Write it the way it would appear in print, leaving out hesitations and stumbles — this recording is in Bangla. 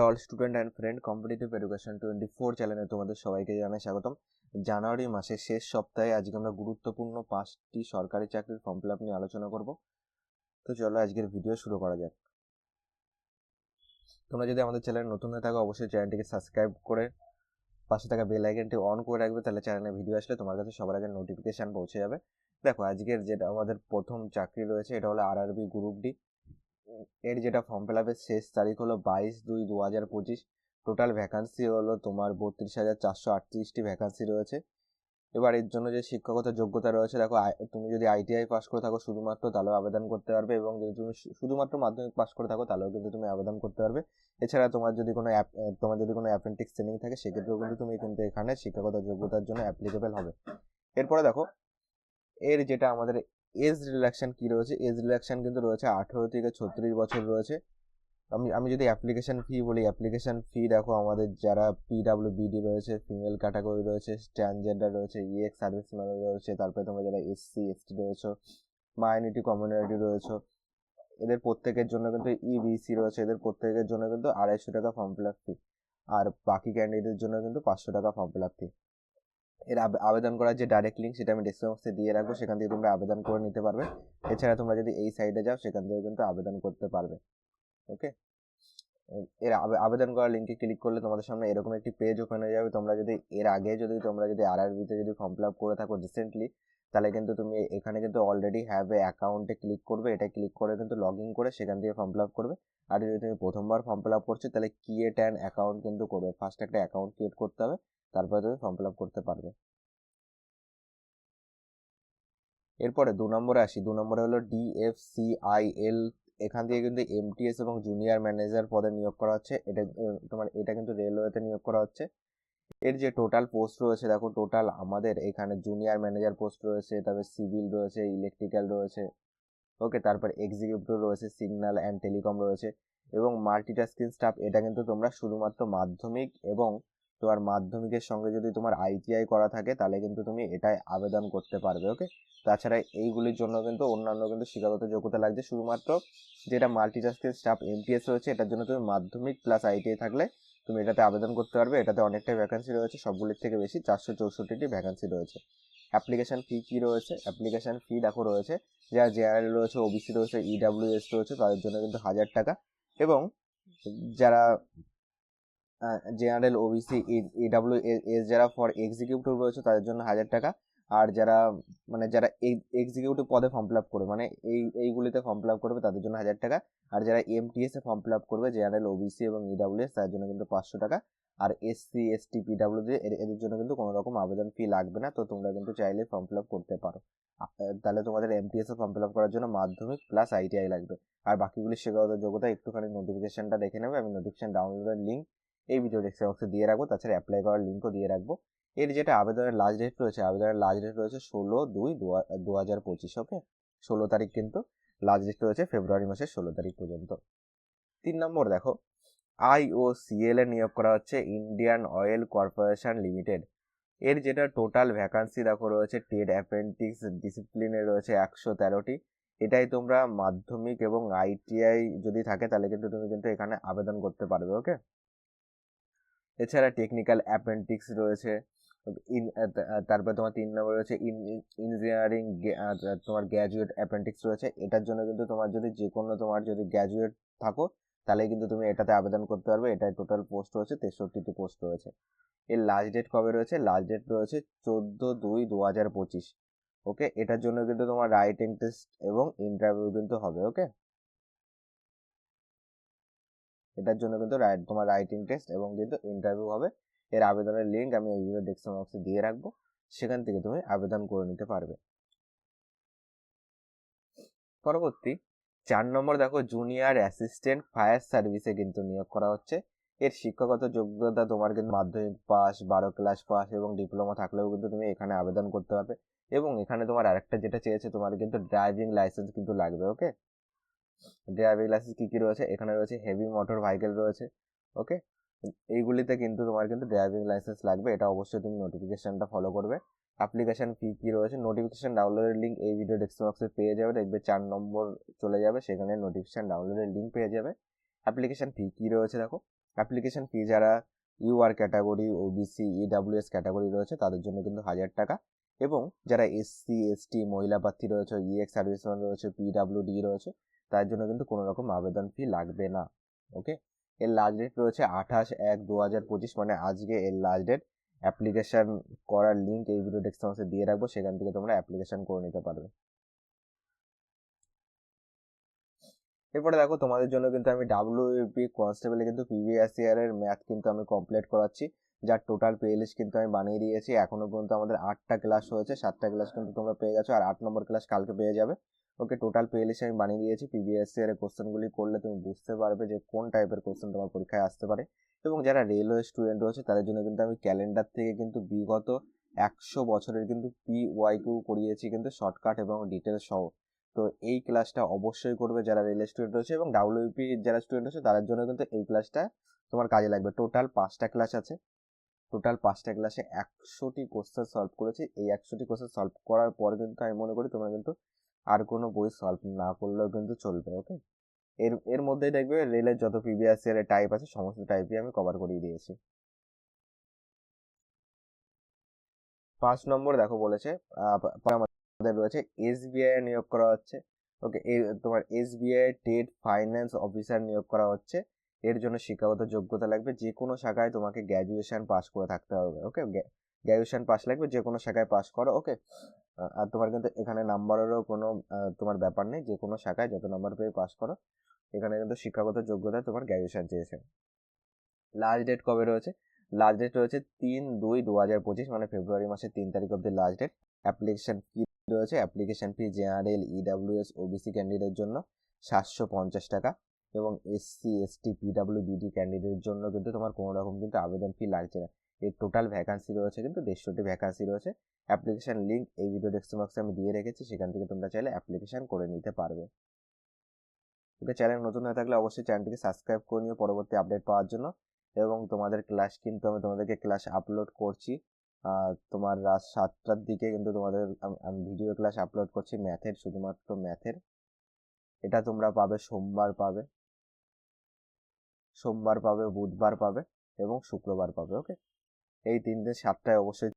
All student and friend, competitive education 24 চ্যানেলে তোমাদের সবাইকে জানাই স্বাগতম। জানুয়ারি মাসের শেষ সপ্তাহে আজকে আমরা গুরুত্বপূর্ণ 5টি সরকারি চাকরির ফর্ম ফিল আপ নিয়ে আলোচনা করব। তো চলো আজকের ভিডিও শুরু করা যাক। তোমরা যদি আমাদের চ্যানেলে নতুন হয়ে থাকো অবশ্যই চ্যানেলটিকে সাবস্ক্রাইব করে পাশে থাকা বেল আইকনটি অন করে রাখবে, তাহলে চ্যানেলে ভিডিও আসলে তোমার কাছে সবার আগে নোটিফিকেশান পৌঁছে যাবে। দেখো আজকের যেটা আমাদের প্রথম চাকরি রয়েছে এটা হলো আরআরবি গ্রুপ ডি। এর যেটা ফর্ম ফিল আপের শেষ তারিখ হলো 22/2/2025। টোটাল ভ্যাকান্সি হলো তোমার 32,438টি ভ্যাকান্সি রয়েছে। এবার এর জন্য যে শিক্ষাগত যোগ্যতা রয়েছে, দেখো তুমি যদি আইটিআই পাস করে থাকো শুধুমাত্র তাহলেও আবেদন করতে পারবে, এবং যদি তুমি শুধুমাত্র মাধ্যমিক পাস করে থাকো তাহলেও কিন্তু তুমি আবেদন করতে পারবে। এছাড়া তোমার যদি কোনো অ্যাপ্রেন্টিস ট্রেনিং থাকে সেক্ষেত্রেও তুমি এখানে শিক্ষাগত যোগ্যতার জন্য অ্যাপ্লিকেবল হবে। এরপরে দেখো এর যেটা আমাদের এজ রিল্যাকশন কি রয়েছে, এজ রিল্যাকশন কিন্তু রয়েছে 18 থেকে 36 বছর রয়েছে। আমি যদি অ্যাপ্লিকেশন ফি বলি, অ্যাপ্লিকেশন ফি দেখো আমাদের যারা পিডাব্লিউবিডি রয়েছে, ফিমেল ক্যাটাগরি রয়েছে, ট্রান্সজেন্ডার রয়েছে, ইএক্স সার্ভিসম্যান রয়েছে, তারপরে তোমরা যারা এসসি এসটি রয়েছে, মাইনরিটি কমিউনিটি রয়েছে, এদের প্রত্যেকের জন্য কিন্তু ইবিসি রয়েছে, এদের প্রত্যেকের জন্য কিন্তু 250 টাকা ফর্ম ফিল আপ ফি। আর বাকি ক্যান্ডিডেটের জন্য কিন্তু 500 টাকা ফর্ম ফিল আপ ফি। এর আবেদন করার যে ডাইরেক্ট লিঙ্ক সেটা আমি ডেসক্রিপশন বক্সে দিয়ে রাখবো, সেখান থেকে তোমরা আবেদন করে নিতে পারবে। এছাড়া তোমরা যদি এই সাইডে যাও সেখান থেকে কিন্তু আবেদন করতে পারবে। ওকে, এর আবেদন করার লিঙ্কে ক্লিক করলে তোমাদের সামনে এরকম একটি পেজ ওপেন হয়ে যাবে। তোমরা যদি আরআরবিতে যদি ফর্ম ফিল আপ করে থাকো রিসেন্টলি, তাহলে কিন্তু তুমি এখানে কিন্তু অলরেডি হ্যাভ এ অ্যাকাউন্টে ক্লিক করবে। এটা ক্লিক করে কিন্তু লগ ইন করে সেখান থেকে ফর্ম ফিল আপ করবে। আর যদি তুমি প্রথমবার ফর্ম ফিল আপ করছো তাহলে ক্রিয়েট অ্যান অ্যাকাউন্ট কিন্তু করবে। ফার্স্ট একটা অ্যাকাউন্ট ক্রিয়েট করতে হবে, তারপরে তুমি ফর্ম ফিল আপ করতে পারবে। এরপরে 2 নম্বরে আসি। 2 নম্বরে হলো ডিএফসিআইএল। এখান থেকে কিন্তু এমটিএস এবং জুনিয়র ম্যানেজার পদে নিয়োগ করা হচ্ছে। এটা কিন্তু রেলওয়েতে নিয়োগ করা হচ্ছে। এর যে টোটাল পোস্ট রয়েছে, দেখো টোটাল আমাদের এখানে জুনিয়র ম্যানেজার পোস্ট রয়েছে, তারপরে সিভিল রয়েছে, ইলেকট্রিক্যাল রয়েছে, ওকে, তারপর এক্সিকিউটিভ রয়েছে, সিগন্যাল অ্যান্ড টেলিকম রয়েছে, এবং মাল্টিটাস্কিং স্টাফ। এটা কিন্তু তোমরা শুধুমাত্র মাধ্যমিক এবং তোমার মাধ্যমিকের সঙ্গে যদি তোমার আইটিআই করা থাকে তাহলে কিন্তু তুমি এটাই আবেদন করতে পারবে। ওকে, তাছাড়া এইগুলির জন্য কিন্তু অন্যান্য কিন্তু শিক্ষাগত যোগ্যতা লাগছে। শুধুমাত্র যেটা মাল্টিটাস্কিং স্টাফ এমটিএস রয়েছে এটার জন্য তুমি মাধ্যমিক প্লাস আইটিআই থাকলে তুমি এটাতে আবেদন করতে পারবে। এটাতে অনেকটাই ভ্যাকান্সি রয়েছে, সবগুলির থেকে বেশি 464টি ভ্যাকান্সি রয়েছে। অ্যাপ্লিকেশন ফি কি রয়েছে? অ্যাপ্লিকেশন ফি দেখো রয়েছে, যারা জেনারেল রয়েছে, ওবিসি রয়েছে, ইডাব্লিউএস রয়েছে তাদের জন্য কিন্তু 1000 টাকা, এবং যারা জেনারেল ওবিসি ইডাব্লিউএস যারা ফর এক্সিকিউটিভ রয়েছে তাদের জন্য 1000 টাকা। আর যারা এক্সিকিউটিভ পদে ফর্ম ফিল আপ করবে, মানে এইগুলিতে ফর্ম ফিল আপ করবে তাদের জন্য 1000 টাকা। আর যারা এমটিএস এ ফর্ম ফিল আপ করবে, জেনারেল ওবিসি এবং ইডাব্লিউএস, তাদের জন্য কিন্তু 500 টাকা। আর এসসি এসটি পিডাব্লিউডি এদের জন্য কিন্তু কোনো রকম আবেদন ফি লাগবে না। তো তোমরা কিন্তু চাইলে ফর্ম ফিল আপ করতে পারো। তাহলে তোমাদের এমটিএস এ ফর্ম ফিল আপ করার জন্য মাধ্যমিক প্লাস আইটিআই লাগবে। আর বাকিগুলি শিক্ষাগত যোগ্যতা একটুখানি নোটিফিকেশনটা দেখে নেবে। আমি নোটিফিকেশন ডাউনলোডের লিঙ্ক এই ভিডিও ডেসক্রিপশন বক্সে দিয়ে রাখবো, তাছাড়া অ্যাপ্লাই করার লিঙ্কও দিয়ে রাখবো। এর যেটা আবেদনের লাস্ট ডেট রয়েছে, 16/2/2025। ওকে, 16 তারিখ কিন্তু লাস্ট ডেট রয়েছে, ফেব্রুয়ারি মাসের 16 তারিখ পর্যন্ত। 3 নম্বর দেখো, আইওসিএল এ নিয়োগ করা হচ্ছে, ইন্ডিয়ান অয়েল কর্পোরেশন লিমিটেড। এর যেটা টোটাল ভ্যাকান্সি দেখো রয়েছে, ট্রেড অ্যাপ্রেন্টিস ডিসিপ্লিনে রয়েছে 113টি। এটাই তোমরা মাধ্যমিক এবং আইটিআই যদি থাকে তাহলে কিন্তু তুমি কিন্তু এখানে আবেদন করতে পারবে। ওকে, এছাড়া টেকনিক্যাল অ্যাপ্রেন্টিস রয়েছে। তারপরে তোমার 3 নম্বর রয়েছে ইঞ্জিনিয়ারিং, তোমার গ্র্যাজুয়েট অ্যাপ্রেন্টিস রয়েছে। এটার জন্য কিন্তু তোমার যদি গ্র্যাজুয়েট থাকো তাহলে কিন্তু তুমি এটাতে আবেদন করতে পারবে। এটাই টোটাল পোস্ট রয়েছে, 63টি পোস্ট রয়েছে। এর লাস্ট ডেট কবে রয়েছে? লাস্ট ডেট রয়েছে 14/2/2025। ওকে, এটার জন্য কিন্তু তোমার রাইটিং টেস্ট এবং ইন্টারভিউ কিন্তু হবে। ওকে, এটার জন্য কিন্তু তোমার রাইটিং টেস্ট এবং কিন্তু ইন্টারভিউ হবে। এর আবেদনের লিঙ্ক আমি এই ভিডিও ডেসক্রিপশন বক্সে দিয়ে রাখবো, সেখান থেকে তুমি আবেদন করে নিতে পারবে। পরবর্তী 4 নম্বর দেখো, জুনিয়র অ্যাসিস্ট্যান্ট ফায়ার সার্ভিসে কিন্তু নিয়োগ করা হচ্ছে। এর শিক্ষাগত যোগ্যতা তোমার কিন্তু মাধ্যমিক পাস, 12 ক্লাস পাস এবং ডিপ্লোমা থাকলেও কিন্তু তুমি এখানে আবেদন করতে পারবে। এবং এখানে তোমার আরেকটা যেটা চেয়েছে, তোমার কিন্তু ড্রাইভিং লাইসেন্স কিন্তু লাগবে। ওকে, ড্রাইভিং লাইসেন্স কি কি রয়েছে? এখানে রয়েছে হেভি মোটর ভেহিকেল রয়েছে। ওকে, এইগুলিতে কিন্তু তোমার কিন্তু ড্রাইভিং লাইসেন্স লাগবে। এটা অবশ্যই তুমি নোটিফিকেশনটা ফলো করবে। অ্যাপ্লিকেশন ফি কি রয়েছে? নোটিফিকেশন ডাউনলোডের লিঙ্ক এই ভিডিও ডেসক্রিপশন বক্সে পেয়ে যাবে, দেখবে 4 নম্বর চলে যাবে, সেখানে নোটিফিকেশন ডাউনলোডের লিঙ্ক পেয়ে যাবে। অ্যাপ্লিকেশন ফি কি রয়েছে দেখো, অ্যাপ্লিকেশন ফি যারা UR category, OBC, EWS category রয়েছে তাদের জন্য কিন্তু 1000 টাকা, এবং যারা এসসি এসটি মহিলা প্রার্থী রয়েছে, ইএক্স সার্ভিসম্যান রয়েছে, পিডাব্লিউডি রয়েছে, তার জন্য কিন্তু কোনো রকম আবেদন ফি লাগবে না। ওকে, এর লাস্ট ডেট রয়েছে 28/1/2025, মানে আজকে এর লাস্ট ডেট। অ্যাপ্লিকেশন করার লিঙ্ক এই ভিডিও ডেসক্রিপশনে দিয়ে রাখবো, সেখান থেকে তোমরা অ্যাপ্লিকেশন করে নিতে পারবে। এরপরে দেখো তোমাদের জন্য কিন্তু আমি ডাব্লিউপি কনস্টেবলে কিন্তু প্রিভিয়াস ইয়ারের ম্যাথ কিন্তু আমি কমপ্লিট করাচ্ছি, যার টোটাল প্লে লিস্ট কিন্তু আমি বানিয়ে দিয়েছি। এখনো পর্যন্ত আমাদের 8টা ক্লাস হয়েছে, 7টা ক্লাস কিন্তু তোমরা পেয়ে গেছো, আর 8 নম্বর ক্লাস কালকে পেয়ে যাবে। ওকে, টোটাল প্লে লিস্ট আমি বানিয়ে দিয়েছি। প্রিভিয়াস ইয়ারের কোশ্চেনগুলি করলে তুমি বুঝতে পারবে যে কোন টাইপের কোশ্চেন তোমার পরীক্ষায় আসতে পারে। এবং যারা রেলওয়ে স্টুডেন্ট রয়েছে তাদের জন্য কিন্তু আমি ক্যালেন্ডার থেকে কিন্তু বিগত 100 বছরের কিন্তু PYQ করিয়েছি কিন্তু শর্টকাট এবং ডিটেলস সহ। তো এই ক্লাসটা অবশ্যই করবে যারা রেল স্টুডেন্ট রয়েছে, এবং ডাব্লিউপি যারা স্টুডেন্ট আছে তাদের জন্য কিন্তু এই ক্লাসটা তোমার কাজে লাগবে। টোটাল 5টা ক্লাস আছে, টোটাল 5টা ক্লাসে 100টি কোশ্চেন সলভ করেছি। এই 100টি কোশ্চেন সলভ করার পর কিন্তু আমি মনে করি তোমরা কিন্তু আর কোনো বই সলভ না করলেও কিন্তু চলবে। ওকে, এর এর মধ্যেই দেখবে রেলের যত প্রিভিয়াস ইয়ারের টাইপ আছে সমস্ত টাইপই আমি কভার করিয়ে দিয়েছি। 5 নম্বর দেখো বলেছে আমাদের রয়েছে এসবিআই নিয়োগ করা হচ্ছে। ওকে, এই তোমার এসবিআই ট্রেড ফাইন্যান্স অফিসার নিয়োগ করা হচ্ছে। এর জন্য শিক্ষাগত যোগ্যতা লাগবে, যে কোনো শাখায় তোমাকে গ্র্যাজুয়েশন পাস করে থাকতে হবে। ওকে, গ্র্যাজুয়েশন পাস লাগবে, যে কোনো শাখায় পাস করো। ওকে, আর তোমার কিন্তু এখানে নাম্বারেরও কোনো তোমার ব্যাপার নেই, যে কোনো শাখায় যত নাম্বার পেয়ে পাস করো। এখানে কিন্তু শিক্ষাগত যোগ্যতা তোমার গ্র্যাজুয়েশন চেয়েছে। লাস্ট ডেট কবে রয়েছে? লাস্ট ডেট রয়েছে 3/2/2025, মানে ফেব্রুয়ারি মাসের 3 তারিখ অব্দি লাস্ট ডেট। অ্যাপ্লিকেশন ফি রয়েছে, application fee general, EWS, OBC ক্যান্ডিডেটের জন্য 750 টাকা, এবং এসসি এসটি পিডাব্লিউবিডি ক্যান্ডিডেটের জন্য কিন্তু তোমার কোনো রকম কিন্তু আবেদন ফি লাগছে না। এর টোটাল ভ্যাকান্সি রয়েছে কিন্তু 150টি ভ্যাকান্সি রয়েছে। অ্যাপ্লিকেশন লিঙ্ক এই ভিডিও ডেসক্রিপশন বক্সে আমি দিয়ে রেখেছি, সেখান থেকে তোমরা চাইলে অ্যাপ্লিকেশন করে নিতে পারবে। ওকে, চ্যানেল নতুন হয়ে থাকলে অবশ্যই চ্যানেলটিকে সাবস্ক্রাইব করে নিও পরবর্তী আপডেট পাওয়ার জন্য। এবং তোমাদের ক্লাস কিন্তু আমি তোমাদেরকে ক্লাস আপলোড করছি তোমার রাত 7টার দিকে কিন্তু তোমাদের আমি ভিডিও ক্লাস আপলোড করছি ম্যাথের, শুধুমাত্র ম্যাথের। এটা তোমরা পাবে সোমবার পাবে, বুধবার পাবে এবং শুক্রবার পাবে। ওকে, এই 3 দিন 7টায় অবশ্যই